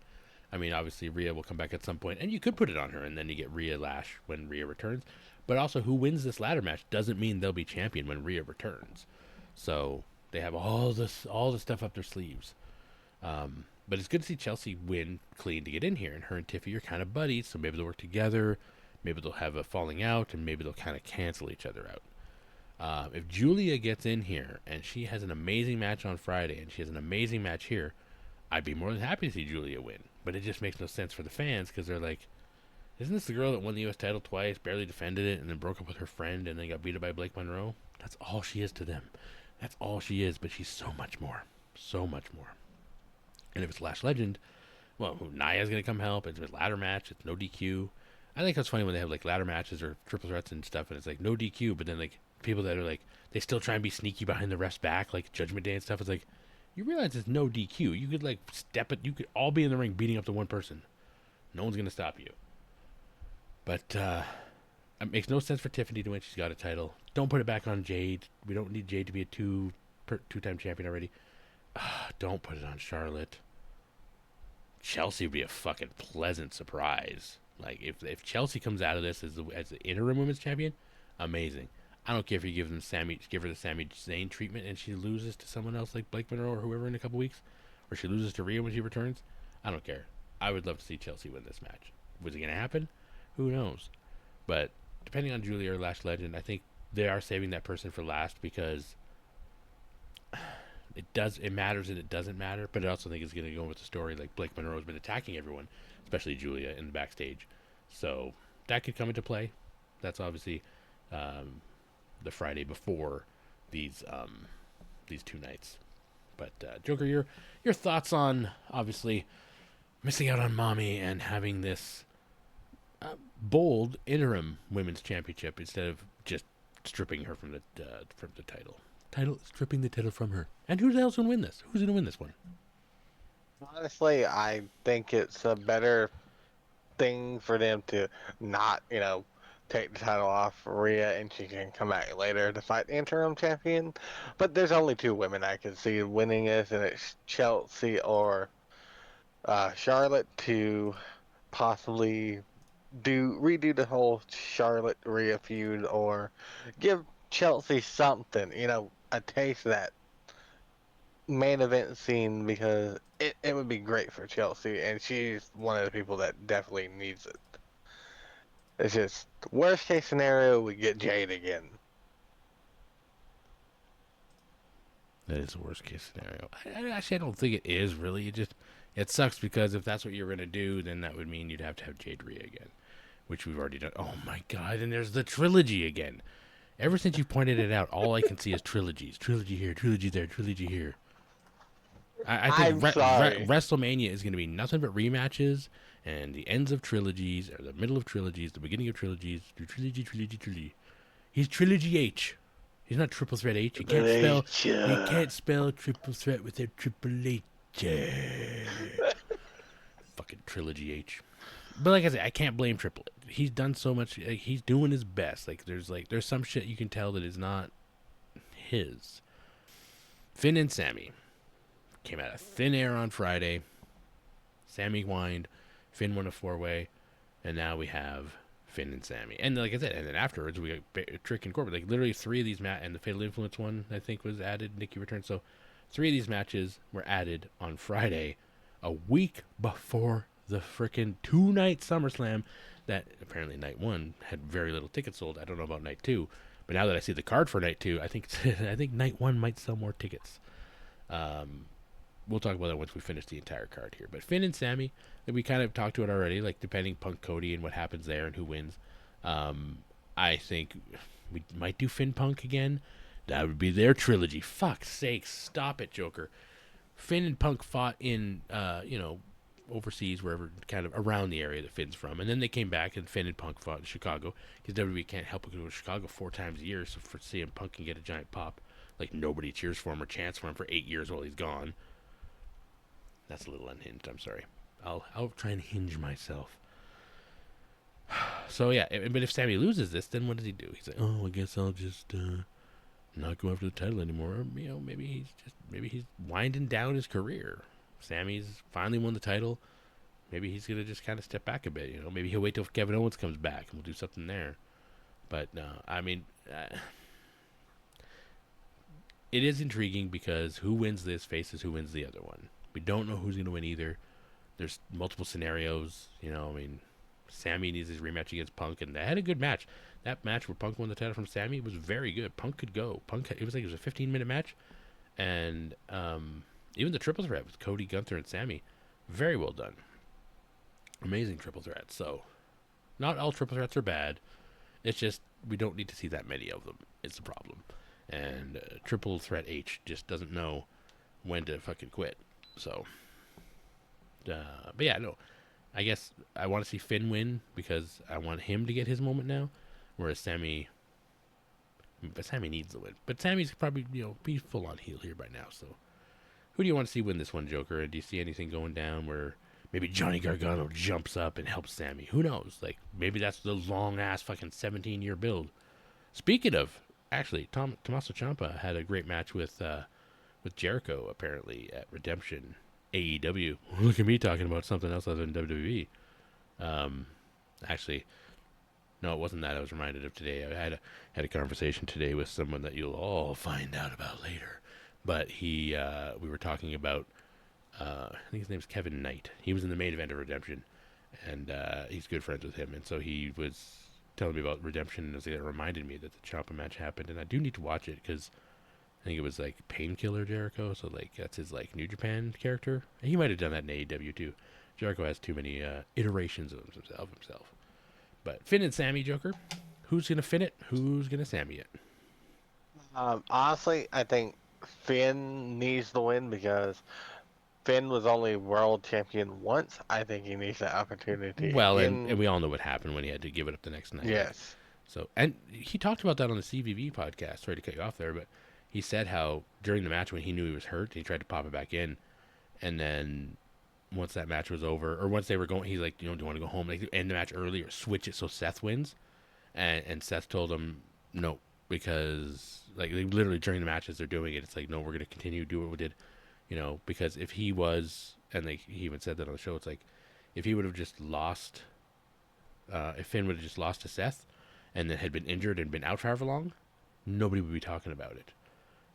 I mean, obviously, Rhea will come back at some point, and you could put it on her, and then you get Rhea Lash when Rhea returns. But also, who wins this ladder match doesn't mean they'll be champion when Rhea returns. So, they have all the stuff up their sleeves. But it's good to see Chelsea win clean to get in here, and her and Tiffy are kind of buddies, so maybe they'll work together, maybe they'll have a falling out, and maybe they'll kind of cancel each other out. If Julia gets in here, and she has an amazing match on Friday, and she has an amazing match here, I'd be more than happy to see Julia win. But it just makes no sense for the fans, because they're like, isn't this the girl that won the U.S. title twice, barely defended it, and then broke up with her friend, and then got beat up by Blake Monroe? That's all she is to them. That's all she is, but she's so much more. So much more. And if it's Lash Legend, well, Naya's going to come help. It's a ladder match. It's no DQ. I think it's funny when they have like ladder matches or triple threats and stuff, and it's like no DQ, but then like people that are like, they still try and be sneaky behind the ref's back, like Judgment Day and stuff. It's like, you realize it's no DQ. You could like step it. You could all be in the ring beating up the one person. No one's going to stop you. But it makes no sense for Tiffany to win. She's got a title. Don't put it back on Jade. We don't need Jade to be a two-time champion already. Don't put it on Charlotte. Chelsea would be a fucking pleasant surprise. Like, if Chelsea comes out of this as the interim women's champion, amazing. I don't care if you give her the Sami Zayn treatment and she loses to someone else like Blake Monroe or whoever in a couple weeks, or she loses to Rhea when she returns. I don't care. I would love to see Chelsea win this match. Was it going to happen? Who knows? But depending on Julia or Lash Legend, I think they are saving that person for last, because it matters and it doesn't matter. But I also think it's going to go with the story. Like, Blake Monroe has been attacking everyone, especially Julia, in the backstage. So that could come into play. That's obviously the Friday before these two nights. But Joker, your thoughts on obviously missing out on Mommy and having this bold interim women's championship instead of just stripping her from the title. Stripping the title from her. And who the hell's going to win this? Who's going to win this one? Honestly, I think it's a better thing for them to not, take the title off Rhea, and she can come back later to fight the interim champion. But there's only two women I can see winning this, and it's Chelsea or Charlotte, to possibly redo the whole Charlotte Rhea feud, or give Chelsea something, a taste of that main event scene, because it would be great for Chelsea, and she's one of the people that definitely needs it. It's just, worst case scenario, we get Jade again. That is the worst case scenario. I don't think it is really. It sucks, because if that's what you're going to do, then that would mean you'd have to have Jade Rhea again. which we've already done. Oh my god! And there's the trilogy again. Ever since you pointed it out, all I can see is trilogies. Trilogy here, trilogy there, trilogy here. I think I'm sorry. WrestleMania is going to be nothing but rematches and the ends of trilogies, or the middle of trilogies, the beginning of trilogies. Trilogy. He's Trilogy H. He's not Triple Threat H. You can't spell Triple Threat without Triple H. Fucking Trilogy H. But like I said, I can't blame Triple H. He's done so much. Like, he's doing his best. There's some shit you can tell that is not his. Finn and Sami came out of thin air on Friday. Sami whined. Finn won a 4-way. And now we have Finn and Sami. And like I said, and then afterwards we got Trick and Corbin. Like literally 3 of these and the Fatal Influence one I think was added. Nikki returned. So 3 of these matches were added on Friday, a week before the frickin' 2-night SummerSlam. That apparently night 1 had very little tickets sold. I don't know about night 2, but now that I see the card for night 2, I think night 1 might sell more tickets. We'll talk about that once we finish the entire card here. But Finn and Sami, we kind of talked to it already, like depending Punk Cody and what happens there and who wins. I think we might do Finn Punk again. That would be their trilogy. Fuck's sake, stop it, Joker. Finn and Punk fought in, overseas, wherever, kind of around the area that Finn's from. And then they came back and Finn and Punk fought in Chicago. Because WWE can't help but go to Chicago 4 times a year, so for CM Punk can get a giant pop. Like nobody cheers for him or chants for him for 8 years while he's gone. That's a little unhinged. I'm sorry. I'll try and hinge myself. So yeah, but if Sami loses this, then what does he do? He's like, oh, I guess I'll just not go after the title anymore. Or, maybe he's winding down his career. Sami's finally won the title. Maybe he's gonna just kind of step back a bit. Maybe he'll wait till Kevin Owens comes back and we'll do something there. But I mean, it is intriguing because who wins this faces who wins the other one. We don't know who's going to win either. There's multiple scenarios. Sami needs his rematch against Punk, and they had a good match. That match where Punk won the title from Sami was very good. Punk could go. It was a 15-minute match, and even the triple threat with Cody, Gunther, and Sami, very well done. Amazing triple threat. So, not all triple threats are bad. It's just we don't need to see that many of them. It's the problem, and Triple Threat H just doesn't know when to fucking quit. So, but yeah, no. I guess I want to see Finn win because I want him to get his moment now, whereas Sami needs the win. But Sami's probably be full on heel here by now. So, who do you want to see win this one, Joker? And do you see anything going down where maybe Johnny Gargano jumps up and helps Sami? Who knows? Like maybe that's the long ass fucking 17-year build. Speaking of, actually, Tommaso Ciampa had a great match with Jericho, apparently, at Redemption AEW. Look at me talking about something else other than WWE. Actually, no, it wasn't that I was reminded of today. I had a conversation today with someone that you'll all find out about later. But we were talking about, I think his name's Kevin Knight. He was in the main event of Redemption, and he's good friends with him. And so he was telling me about Redemption, and it reminded me that the Ciampa match happened. And I do need to watch it because I think it was like Painkiller Jericho, so like that's his like New Japan character. And he might have done that in AEW too. Jericho has too many iterations of himself. But Finn and Sami, Joker, who's gonna Finn it? Who's gonna Sami it? Honestly, I think Finn needs the win because Finn was only world champion once. I think he needs that opportunity Well, again. and we all know what happened when he had to give it up the next night. Yes. So, and he talked about that on the CVV podcast. Sorry to cut you off there, but he said how during the match when he knew he was hurt, he tried to pop it back in, and then once that match was over, or once they were going, he's like, do you want to go home? Like end the match early or switch it so Seth wins, and Seth told him no because like literally during the matches they're doing it, it's like no, we're gonna continue to do what we did, because if he was, and he even said that on the show, it's like if he would have just lost, if Finn would have just lost to Seth, and then had been injured and been out for however long, nobody would be talking about it.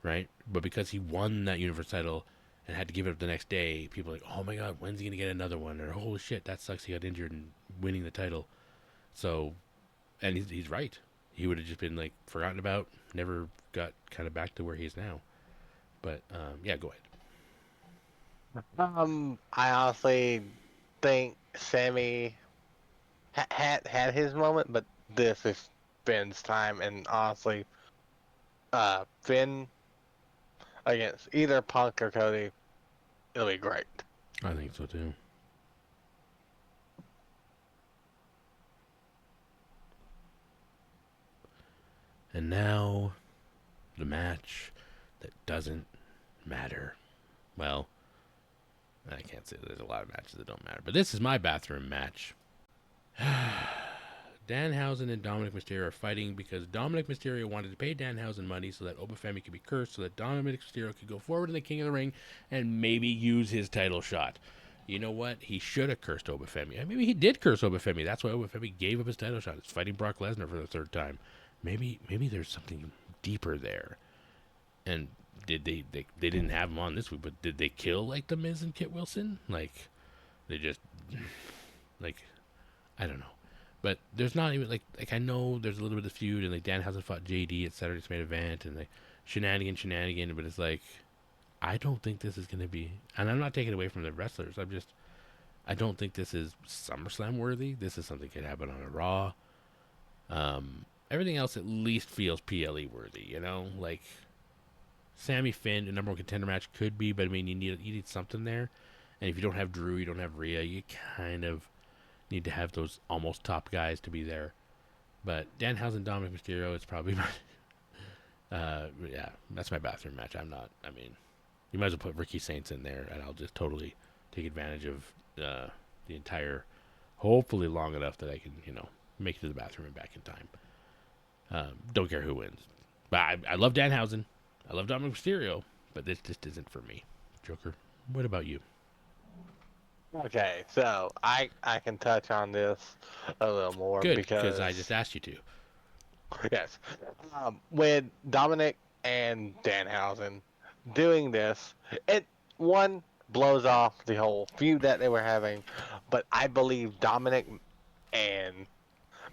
Right? But because he won that Universe title and had to give it up the next day, people are like, oh my god, when's he going to get another one? Or holy shit, that sucks, he got injured and winning the title. So, and he's right. He would have just been like forgotten about, never got kind of back to where he is now. But, yeah, go ahead. I honestly think Sami had his moment, but this is Finn's time, and honestly, Finn against either Punk or Cody, it'll be great. I think so too. And now, the match that doesn't matter. Well, I can't say there's a lot of matches that don't matter, but this is my bathroom match. Danhausen and Dominic Mysterio are fighting because Dominic Mysterio wanted to pay Danhausen money so that Obafemi could be cursed, so that Dominic Mysterio could go forward in the King of the Ring and maybe use his title shot. You know what? He should have cursed Obafemi. Maybe he did curse Obafemi. That's why Obafemi gave up his title shot. It's fighting Brock Lesnar for the third time. Maybe there's something deeper there. And did they didn't have him on this week, but did they kill like the Miz and Kit Wilson? Like they just like I don't know. But there's not even like I know there's a little bit of feud and like Danhausen fought JD at Saturday's main event and like shenanigan, but it's like I don't think this is gonna be, and I'm not taking away from the wrestlers. I don't think this is SummerSlam worthy. This is something that could happen on a Raw. Everything else at least feels PLE worthy, you know? Like Sami Finn, a number one contender match could be, but I mean you need something there. And if you don't have Drew, you don't have Rhea, you kind of need to have those almost top guys to be there. But Danhausen, Dominic Mysterio is probably my yeah, that's my bathroom match. I mean, you might as well put Ricky Saints in there, and I'll just totally take advantage of the entire, hopefully long enough that I can, make it to the bathroom and back in time. Don't care who wins. But I love Danhausen. I love Dominic Mysterio, but this just isn't for me. Joker, what about you? Okay, so I can touch on this a little more Good, because I just asked you to. yes, with Dominic and Danhausen doing this, it one blows off the whole feud that they were having, but I believe Dominic and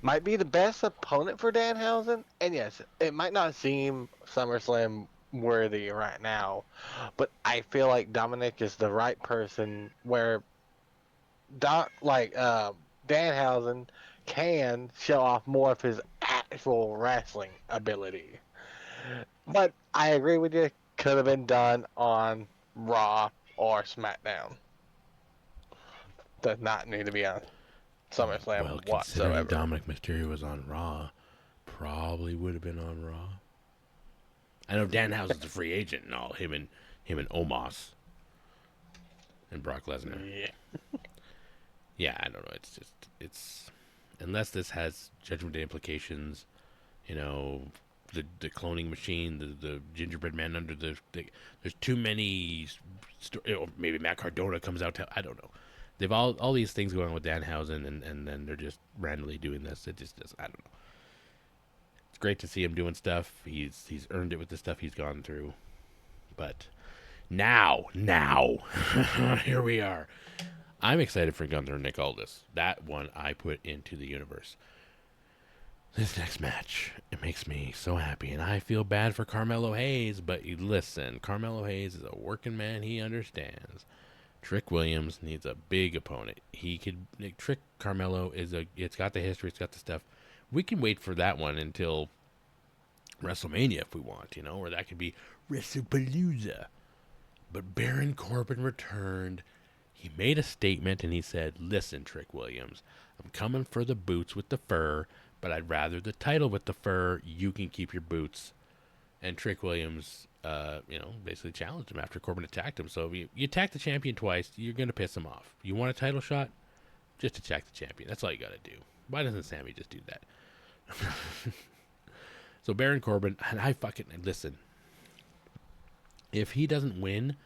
might be the best opponent for Danhausen. And yes, it might not seem SummerSlam worthy right now, but I feel like Dominic is the right person where Danhausen can show off more of his actual wrestling ability. But I agree with you. Could have been done on Raw or SmackDown. Does not need to be on SummerSlam Well, considering whatsoever. Dominic Mysterio was on Raw, probably would have been on Raw. I know Danhausen's a free agent and all. Him and Omos and Brock Lesnar. Yeah. Yeah, I don't know. It's unless this has Judgment Day implications, the cloning machine, the gingerbread man under there's too many. Maybe Matt Cardona comes out. I don't know. They've all these things going on with Danhausen, and then they're just randomly doing this. It just does. I don't know. It's great to see him doing stuff. He's earned it with the stuff he's gone through. But now, here we are. I'm excited for Gunther and Nick Aldis. That one I put into the universe. This next match, it makes me so happy, and I feel bad for Carmelo Hayes, but listen, Carmelo Hayes is a working man. He understands. Trick Williams needs a big opponent. Trick Carmelo it's got the history, it's got the stuff. We can wait for that one until WrestleMania if we want, or that could be WrestlePalooza. But Baron Corbin returned. He made a statement and he said, "Listen, Trick Williams, I'm coming for the boots with the fur, but I'd rather the title with the fur. You can keep your boots." And Trick Williams, basically challenged him after Corbin attacked him. So if you attack the champion twice, you're going to piss him off. You want a title shot? Just attack the champion. That's all you got to do. Why doesn't Sami just do that? So Baron Corbin, and I fucking, listen. If he doesn't win,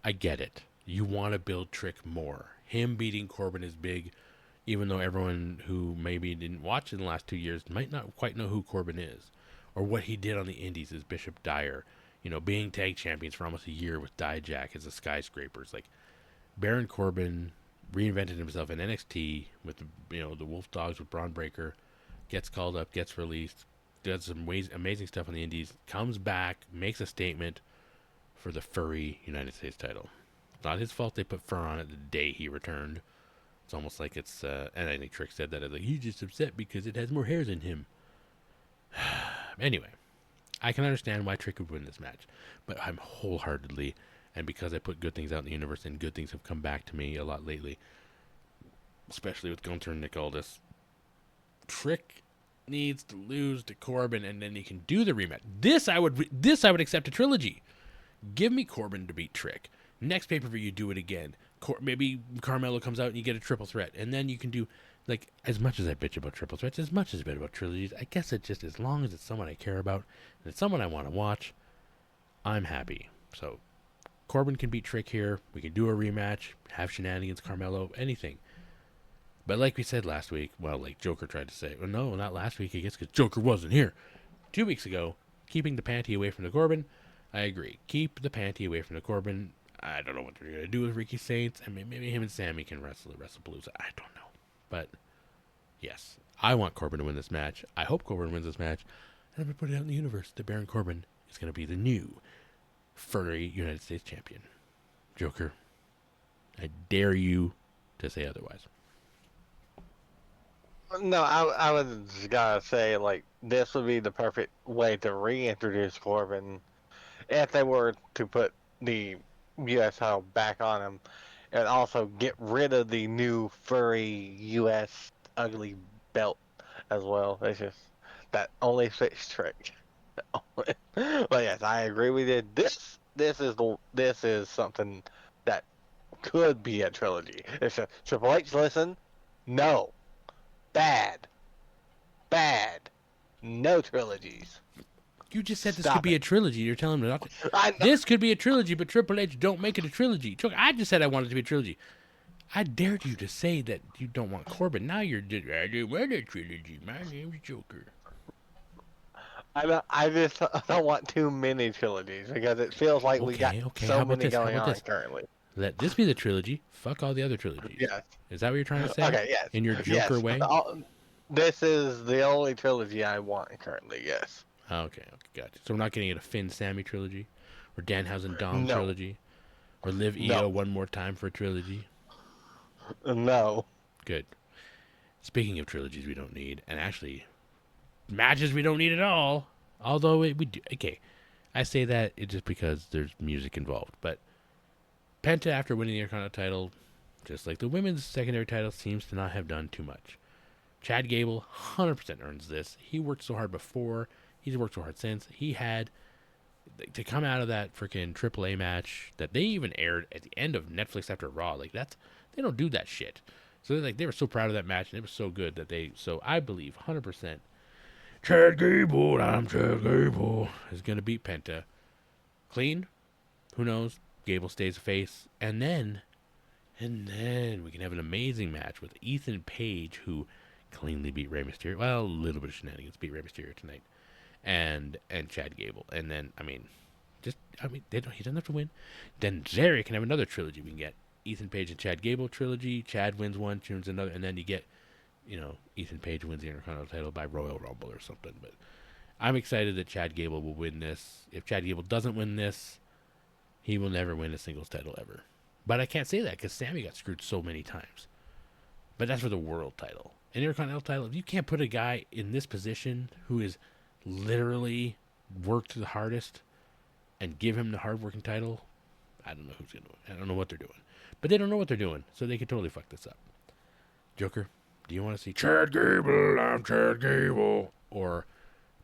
I get it. You want to build Trick more. Him beating Corbin is big, even though everyone who maybe didn't watch in the last 2 years might not quite know who Corbin is. Or what he did on the indies as Bishop Dyer. Being tag champions for almost a year with Dijak as the Skyscrapers. Like, Baron Corbin reinvented himself in NXT with the Wolf Dogs with Braun Breaker. Gets called up, gets released. Does some amazing stuff on the indies. Comes back, makes a statement for the furry United States title. It's not his fault they put fur on it the day he returned. It's almost like it's, and I think Trick said that, like, he's just upset because it has more hairs in him. Anyway, I can understand why Trick would win this match, but I'm wholeheartedly, and because I put good things out in the universe and good things have come back to me a lot lately, especially with Gunther and Nick Aldis, Trick needs to lose to Corbin, and then he can do the rematch. This I would accept a trilogy. Give me Corbin to beat Trick. Next pay-per-view, you do it again. Maybe Carmelo comes out and you get a triple threat. And then you can do, like, as much as I bitch about triple threats, as much as I bitch about trilogies, I guess it just, as long as it's someone I care about and it's someone I want to watch, I'm happy. So, Corbin can beat Trick here. We can do a rematch, have shenanigans, Carmelo, anything. But like we said last week, well, like Joker tried to say, well, no, not last week, I guess, because Joker wasn't here. 2 weeks ago, keeping the panty away from the Corbin, I agree. Keep the panty away from the Corbin. I don't know what they're going to do with Ricky Saints. I mean, maybe him and Sami can wrestle at WrestlePalooza. I don't know. But, yes, I want Corbin to win this match. I hope Corbin wins this match. And I'm going to put it out in the universe that Baron Corbin is going to be the new furry United States champion. Joker, I dare you to say otherwise. No, I was just gonna say, like, this would be the perfect way to reintroduce Corbin if they were to put the U.S. title back on him, and also get rid of the new furry U.S. ugly belt as well. It's just that only fits Trick. But yes, I agree with you. This is something that could be a trilogy. It's a Triple H. Listen, no, bad, bad, no trilogies. You just said this could Stop be it. a trilogy. You're telling me not to. I know. This could be a trilogy, but Triple H don't make it a trilogy. I just said I wanted it to be a trilogy. I dared you to say that you don't want Corbin. Now you're just, I didn't want a trilogy. My name's Joker. I just don't want too many trilogies because it feels like we got Okay. so How about many this? How going about on this? currently. Let this be the trilogy. Fuck all the other trilogies. Yes. Is that what you're trying to say? Okay. Yes. In your Joker Yes. way? This is the only trilogy I want currently. Yes. Okay, gotcha. So we're not getting a Finn Sammy trilogy, or Danhausen Dom No. trilogy, or Liv No. Io one more time for a trilogy. No. Good. Speaking of trilogies we don't need, and actually matches we don't need at all. Although we do. Okay, I say that it's just because there's music involved. But Penta, after winning the Intercontinental title, just like the women's secondary title, seems to not have done too much. Chad Gable 100% earns this. He worked so hard before. He's worked so hard since. He had to come out of that freaking AAA match that they even aired at the end of Netflix after Raw. Like they don't do that shit. So they were so proud of that match and it was so good that so I believe 100% Chad Gable, I'm Chad Gable, is going to beat Penta. Clean? Who knows? Gable stays a face. And then we can have an amazing match with Ethan Page, who cleanly beat Rey Mysterio. Well, a little bit of shenanigans beat Rey Mysterio tonight. And Chad Gable. And then, he doesn't have to win. Then Zary can have another trilogy. We can get Ethan Page and Chad Gable trilogy. Chad wins one, wins another, and then you get, Ethan Page wins the Intercontinental title by Royal Rumble or something. But I'm excited that Chad Gable will win this. If Chad Gable doesn't win this, he will never win a singles title ever. But I can't say that because Sami got screwed so many times. But that's for the world title. An Intercontinental title, if you can't put a guy in this position who is literally worked the hardest and give him the hard-working title, I don't know who's going to win. I don't know what they're doing. But they don't know what they're doing, so they could totally fuck this up. Joker, do you want to see Chad Gable, I'm Chad Gable, or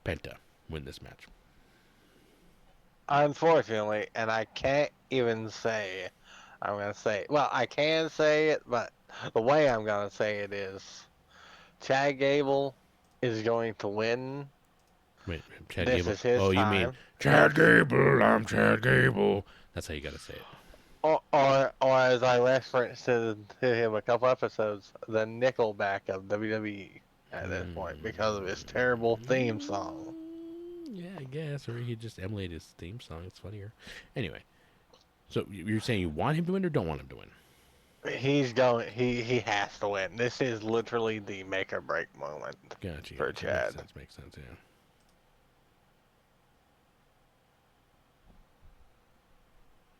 Penta win this match? Unfortunately, and I can't even say. I'm gonna say. Well, I can say it, but the way I'm gonna say it is, Chad Gable is going to win. Wait, Chad This Gable? is his Oh, you mean time. Chad Yes. Gable, I'm Chad Gable. That's how you got to say it. Or as I referenced to him a couple episodes, the Nickelback of WWE at this point because of his terrible theme song. Yeah, I guess. Or he just emulate his theme song. It's funnier. Anyway, so you're saying you want him to win or don't want him to win? He's going. He has to win. This is literally the make or break moment Gotcha. for Chad. Makes sense, yeah.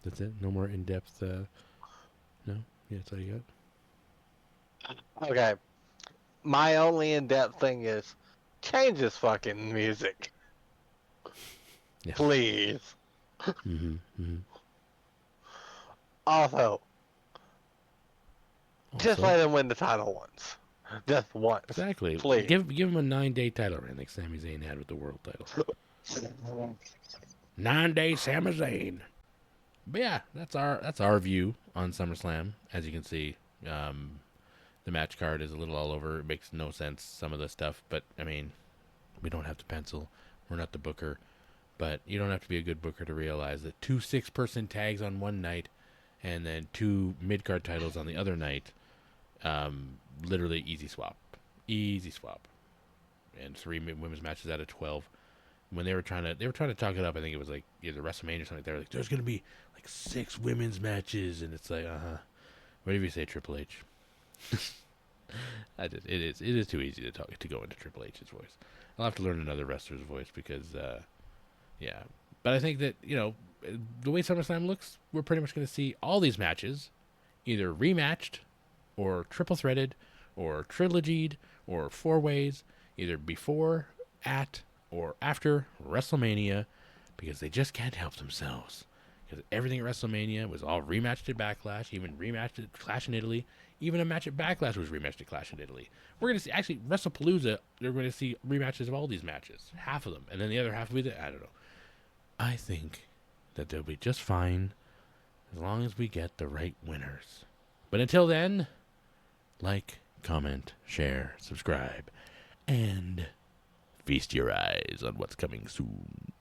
That's it? No more in-depth, no? Yeah, that's all you got? Okay, my only in-depth thing is change this fucking music, Yeah. please. Mm-hmm. Mm-hmm. Also, just Also, let him win the title once, just once, exactly. please. Give him a 9-day title reign like Sami Zayn had with the world title. 9-day Sami Zayn. But yeah, that's our view on SummerSlam. As you can see, the match card is a little all over. It makes no sense, some of the stuff. But I mean, we don't have to pencil. We're not the booker. But you don't have to be a good booker to realize that 2 6-person tags on one night and then 2 mid card titles on the other night, literally easy swap. Easy swap. And 3 women's matches out of 12. When they were trying to talk it up, I think it was like either WrestleMania or something. They were like, "There's gonna be like 6 women's matches," and it's like, whatever you say, Triple H. It is too easy to go into Triple H's voice. I'll have to learn another wrestler's voice because, yeah. But I think that the way SummerSlam looks, we're pretty much going to see all these matches either rematched, or triple threaded, or trilogied, or 4 ways, either before, at, or after WrestleMania, because they just can't help themselves. Because everything at WrestleMania was all rematched at Backlash, even rematched at Clash in Italy. Even a match at Backlash was rematched at Clash in Italy. We're going to see, actually, WrestlePalooza, they're going to see rematches of all these matches. Half of them. And then the other half will be I don't know. I think that they'll be just fine as long as we get the right winners. But until then, like, comment, share, subscribe, and feast your eyes on what's coming soon.